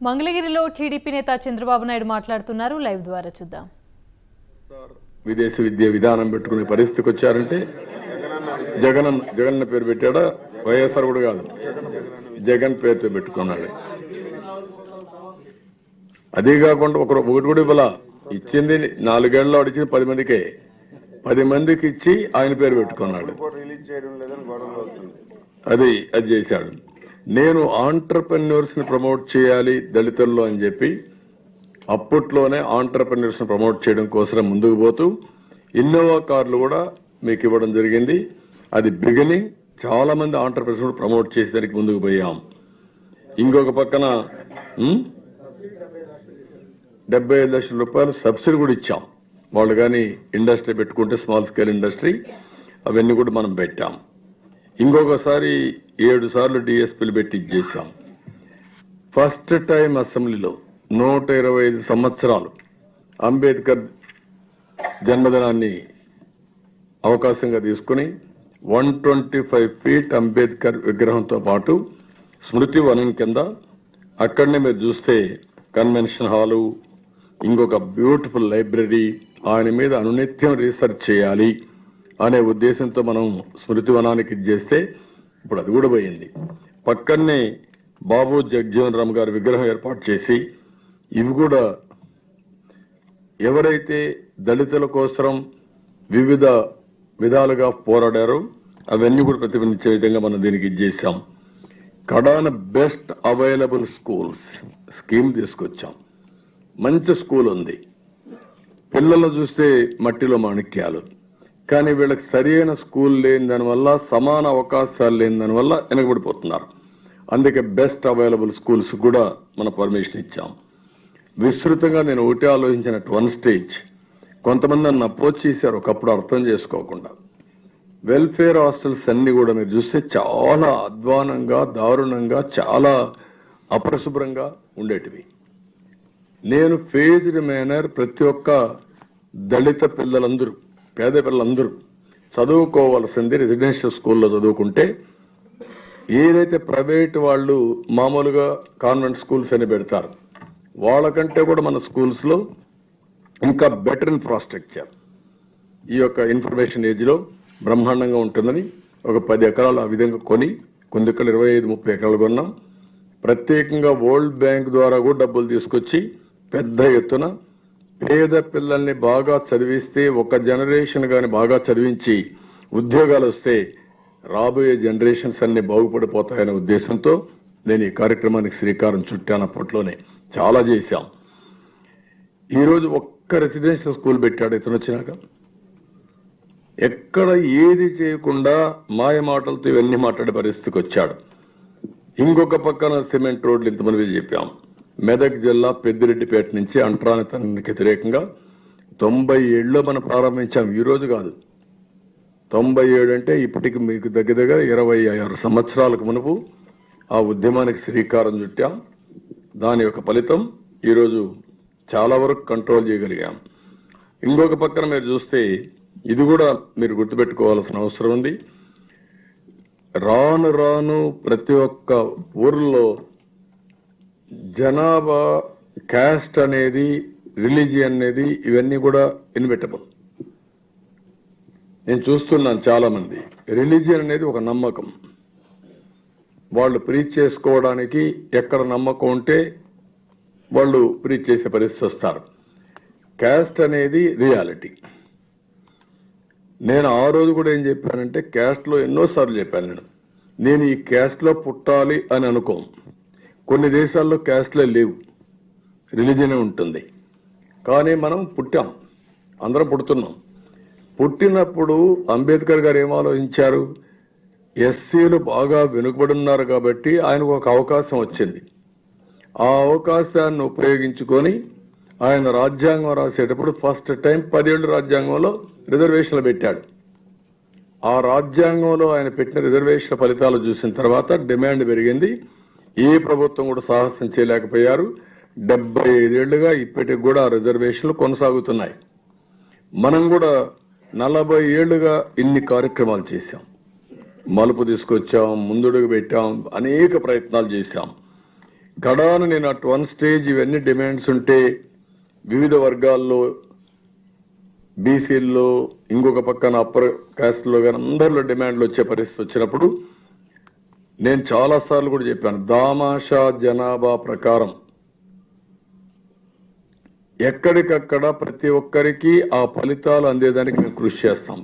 మంగళగిరిలో టీడీపీ నేత చంద్రబాబు నాయుడు మాట్లాడుతున్నారు. లైవ్ ద్వారా చూద్దాం. విదేశీ విద్య విధానం పెట్టుకునే పరిస్థితికి వచ్చారంటే జగన్ పేరు పెట్టాడా? వైఎస్ఆర్ కూడా కాదు, జగన్ పేరుతో పెట్టుకున్నాడు. అదే కాకుండా ఒకటి కూడా ఇవ్వాల, ఇచ్చింది 4 ఏళ్లలో ఇచ్చింది 10 మందికే, 10 మందికి ఇచ్చి ఆయన పేరు పెట్టుకున్నాడు. అది చేశాడు. నేను ఆంటర్ప్రెన్యూర్స్ ని ప్రమోట్ చేయాలి దళితుల్లో అని చెప్పి అప్పట్లోనే ఆంటర్ప్రెన్యూర్స్ ని ప్రమోట్ చేయడం కోసం ముందుకు పోతూ ఇన్నోవా కార్లు కూడా మీకు ఇవ్వడం జరిగింది. అది బిగినింగ్. చాలా మంది ఆంటర్ప్రెన్యూర్స్ ప్రమోట్ చేసేదానికి ముందుకు పోయాం. ఇంకొక పక్కన 75 లక్షల రూపాయలు సబ్సిడీ కూడా ఇచ్చాం. వాళ్ళు కానీ ఇండస్ట్రీ పెట్టుకుంటే స్మాల్ స్కేల్ ఇండస్ట్రీ, అవన్నీ కూడా మనం పెట్టాం. ఇంకొకసారి 7 సార్లు డిఎస్పీలు పెట్టి ఇచ్చేసాం. ఫస్ట్ టైం అసెంబ్లీలో 125 సంవత్సరాలు అంబేద్కర్ జన్మదినాన్ని అవకాశంగా తీసుకుని 125 ఫీట్ అంబేద్కర్ విగ్రహంతో పాటు స్మృతి వనం కింద అక్కడనే మీరు చూస్తే కన్వెన్షన్ హాలు, ఇంకొక బ్యూటిఫుల్ లైబ్రరీ, ఆయన మీద అనునిత్యం రీసెర్చ్ చేయాలి అనే ఉద్దేశంతో మనం స్మృతి వనానికి చేస్తే ఇప్పుడు అది కూడా పోయింది. పక్కనే బాబు జగజ్జీవన్ రామ్ గారి విగ్రహం ఏర్పాటు చేసి ఇవి కూడా ఎవరైతే దళితుల కోసం వివిధ విధాలుగా పోరాడారో అవన్నీ కూడా ప్రతిబింబించే విధంగా మనం దీనికి ఇచ్చేసాం. కడాన బెస్ట్ అవైలబుల్ స్కూల్స్ స్కీమ్ తీసుకొచ్చాం. మంచి స్కూల్ ఉంది, పిల్లలు చూస్తే మట్టిలో మాణిక్యాలు, కానీ వీళ్ళకి సరైన స్కూల్ లేని దానివల్ల, సమాన అవకాశాలు లేని దానివల్ల వెనకబడిపోతున్నారు. అందుకే బెస్ట్ అవైలబుల్ స్కూల్స్ కూడా మనం పర్మిషన్ ఇచ్చాం. విస్తృతంగా నేను ఒకటే ఆలోచించినట్టు వన్ స్టేజ్ కొంతమంది నన్ను అప్రోచ్ చేశారు ఒకప్పుడు అర్థం చేసుకోకుండా. వెల్ఫేర్ హాస్టల్స్ అన్ని కూడా మీరు చూస్తే చాలా అధ్వానంగా, దారుణంగా, చాలా అపరిశుభ్రంగా ఉండేటివి. నేను ఫేజ్డ్ మేనర్ ప్రతి ఒక్క దళిత పిల్లలందరూ, పేద పిల్లలందరూ చదువుకోవాల్సింది రెసిడెన్షియల్ స్కూల్లో చదువుకుంటే, ఏదైతే ప్రైవేట్ వాళ్ళు మామూలుగా కాన్వెంట్ స్కూల్స్ అని పెడతారు, వాళ్ళకంటే కూడా మన స్కూల్స్ లో ఇంకా బెటర్ ఇన్ఫ్రాస్ట్రక్చర్ ఈ యొక్క ఇన్ఫర్మేషన్ ఏజ్ లో బ్రహ్మాండంగా ఉంటుందని ఒక 10 ఎకరాలు ఆ విధంగా కొని, కొన్ని 25-30 ఎకరాలు కొన్నాం. ప్రత్యేకంగా వరల్డ్ బ్యాంక్ ద్వారా కూడా డబ్బులు తీసుకొచ్చి పెద్ద ఎత్తున పేద పిల్లల్ని బాగా చదివిస్తే, ఒక జనరేషన్ గాని బాగా చదివించి ఉద్యోగాలు వస్తే రాబోయే జనరేషన్స్ అన్ని బాగుపడిపోతాయనే ఉద్దేశంతో నేను ఈ కార్యక్రమానికి శ్రీకారం చుట్టాను. అప్పట్లోనే చాలా చేశాం. ఈరోజు ఒక్క రెసిడెన్షియల్ స్కూల్ పెట్టాడు ఇతను వచ్చినాక. ఎక్కడ ఏది చేయకుండా మాయ మాటలతో ఇవన్నీ మాట్లాడే పరిస్థితికి వచ్చాడు. ఇంకొక పక్కన సిమెంట్ రోడ్లు ఇంతమంది చెప్పాం. మెదక్ జిల్లా పెద్దిరెడ్డిపేట నుంచి అంటరానితనానికి వ్యతిరేకంగా 97లో మనం ప్రారంభించాం. ఈ రోజు కాదు, 97 అంటే ఇప్పటికి మీకు దగ్గర 26 సంవత్సరాలకు మునుపు ఆ ఉద్యమానికి శ్రీకారం చుట్టాం. దాని యొక్క ఫలితం ఈరోజు చాలా వరకు కంట్రోల్ చేయగలిగాం. ఇంకొక పక్కన మీరు చూస్తే ఇది కూడా మీరు గుర్తుపెట్టుకోవాల్సిన అవసరం ఉంది. రాను రాను ప్రతి ఒక్క ఊర్లో జనాభా, క్యాస్ట్ అనేది, రిలీజియన్ అనేది, ఇవన్నీ కూడా ఇన్వెటబుల్. నేను చూస్తున్నాను చాలా మంది రిలీజియన్ అనేది ఒక నమ్మకం, వాళ్ళు ప్రీచ్ చేసుకోవడానికి ఎక్కడ నమ్మకం ఉంటే వాళ్ళు ప్రీచ్ చేసే పరిస్థితి వస్తారు. క్యాస్ట్ అనేది రియాలిటీ. నేను ఆ రోజు కూడా ఏం చెప్పానంటే, క్యాస్ట్ లో ఎన్నోసార్లు చెప్పాను, నేను ఈ క్యాస్ట్ లో పుట్టాలి అని అనుకోం. కొన్ని దేశాల్లో క్యాస్ట్లే లేవు, రిలీజియనే ఉంటుంది. కానీ మనం పుట్టాం, అందరం పుడుతున్నాం. పుట్టినప్పుడు అంబేద్కర్ గారు ఏం ఆలోచించారు? ఎస్సీలు బాగా వెనుకబడున్నారు కాబట్టి ఆయనకు ఒక అవకాశం వచ్చింది. ఆ అవకాశాన్ని ఉపయోగించుకొని ఆయన రాజ్యాంగం రాసేటప్పుడు ఫస్ట్ టైం 10 ఏళ్ల రాజ్యాంగంలో రిజర్వేషన్లు పెట్టాడు. ఆ రాజ్యాంగంలో ఆయన పెట్టిన రిజర్వేషన్ ఫలితాలు చూసిన తర్వాత డిమాండ్ పెరిగింది. ఏ ప్రభుత్వం కూడా సాహసం చేయలేకపోయారు. 75 ఏళ్లుగా ఇప్పటికి కూడా ఆ రిజర్వేషన్లు కొనసాగుతున్నాయి. మనం కూడా 40 ఏళ్లుగా ఇన్ని కార్యక్రమాలు చేశాం. మలుపు తీసుకొచ్చాం, ముందుడుగు పెట్టాం, అనేక ప్రయత్నాలు చేశాం. కడాన నేను అట్ వన్ స్టేజ్ ఇవన్నీ డిమాండ్స్ ఉంటే వివిధ వర్గాల్లో బీసీల్లో ఇంకొక పక్కన అప్పర్ కాస్ట్లో కానీ అందరిలో డిమాండ్లు వచ్చే పరిస్థితి వచ్చినప్పుడు నేను చాలా సార్లు కూడా చెప్పాను, దామాషా జనాభా ప్రకారం ఎక్కడికక్కడ ప్రతి ఒక్కరికి ఆ ఫలితాలు అందేదానికి మేము కృషి చేస్తాం.